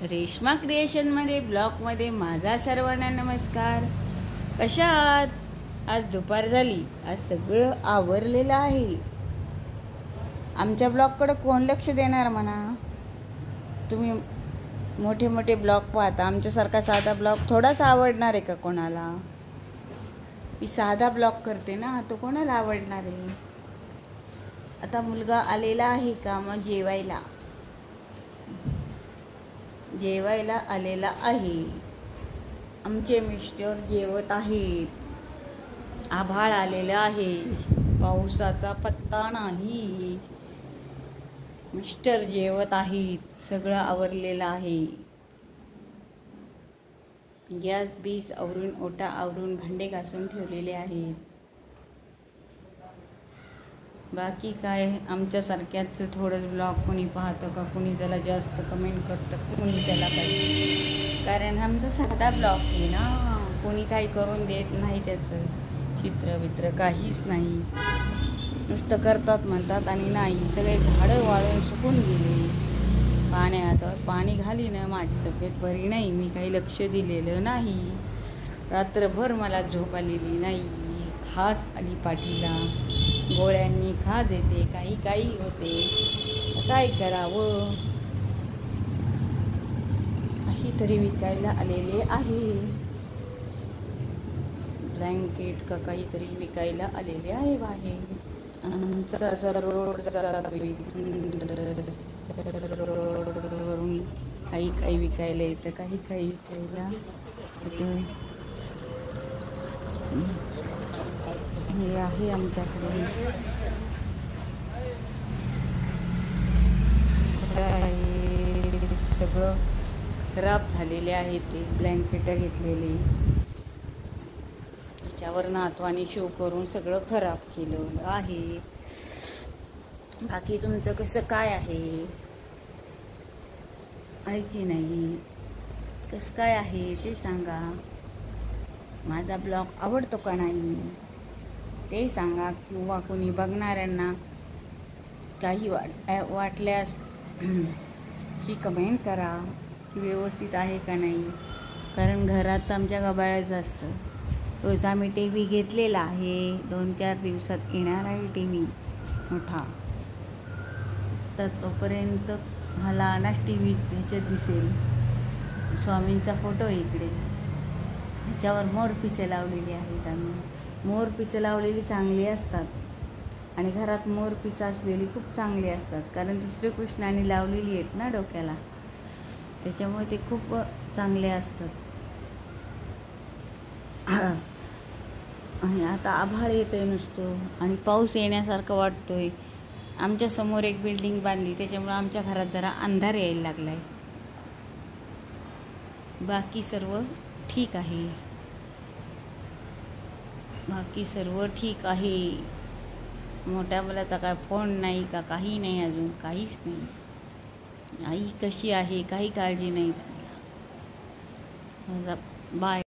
रेश्मा क्रिएशनमध्ये ब्लॉगमध्ये माझा सर्वांना नमस्कार. कशा आहात? आज दुपार झाली, आज सगळं आवरलेलं आहे. आमच्या ब्लॉगकडे कोण लक्ष देणार म्हणा? तुम्ही मोठे मोठे ब्लॉग पाहता, आमच्यासारखा साधा ब्लॉग थोडाच आवडणार आहे का कोणाला? मी साधा ब्लॉग करते ना, तो कोणाला आवडणार आहे? आता मुलगा आलेला आहे का? मग जेवायला आलेला आहे. आमचे मिस्टर जेवत आहेत. आभाळ आलेलं आहे, पावसाचा पत्ता नाही. मिस्टर जेवत आहेत, सगळं आवरलेलं आहे. गॅस बीस आवरून, ओटा आवरून, भांडे घासून ठेवलेले आहेत. बाकी काय, आमच्यासारख्याच थोडंच ब्लॉग कोणी पाहतं का? कोणी त्याला जास्त कमेंट करतं का? कोणी त्याला काही, कारण आमचा साधा ब्लॉग आहे ना, कोणी काही करून देत नाही. त्याचं चित्र काहीच नाही, नुसतं करतात म्हणतात आणि नाही. सगळे झाडं वाळून सुकून गेले पाण्यात. पाणी घालीनं माझी तब्येत बरी नाही, मी काही लक्ष दिलेलं नाही. रात्रभर मला झोप आलेली नाही, खाज आली पाठीला, गोळ्यांनी खाज येते, काही होते. काय करावं? काहीतरी विकायला आलेले आहे, ब्लँकेट का काहीतरी विकायला आलेले आहे बाहेर. काही विकायला येतं, काही विकायला येतं. हे आहे आमच्याकडे. सगळं खराब झालेले आहे. ते ब्लँकेट घेतलेले, त्याच्यावर नातवाने शो करून सगळं खराब केलं आहे. बाकी तुमचं कसं काय आहे की नाही? कसं काय आहे ते सांगा. माझा ब्लॉग आवडतो का नाही ते सांगा, किंवा कोणी बघणाऱ्यांना काही वाटल्यास कमेंट करा की व्यवस्थित आहे का नाही. कारण घरात आमच्या गबाळाचं असतं. रोज आम्ही टी घेतलेला आहे, 2-4 दिवसात येणार आहे टी मोठा. तर तोपर्यंत हा लहानच ह्याच्यात दिसेल. स्वामींचा फोटो इकडे, ह्याच्यावर मोरपिसे लावलेली आहेत. आम्ही मोरपिसे लावलेली चांगली असतात, आणि घरात मोरपिसं असलेली खूप चांगली असतात, कारण ती श्रीकृष्णाने लावलेली आहेत ना डोक्याला, त्याच्यामुळे ते खूप चांगले असतात. आणि आता आभाळ येतंय नुसतं, आणि पाऊस येण्यासारखं वाटतोय. आमच्या समोर एक बिल्डिंग बांधली, त्याच्यामुळे आमच्या घरात जरा अंधार यायला लागलाय. बाकी सर्व ठीक आहे. मोठ्या मुलाचा काय फोन नाही का? काही नाही, अजून काहीच नाही. आई कशी आहे? काही काळजी नाही. बाय.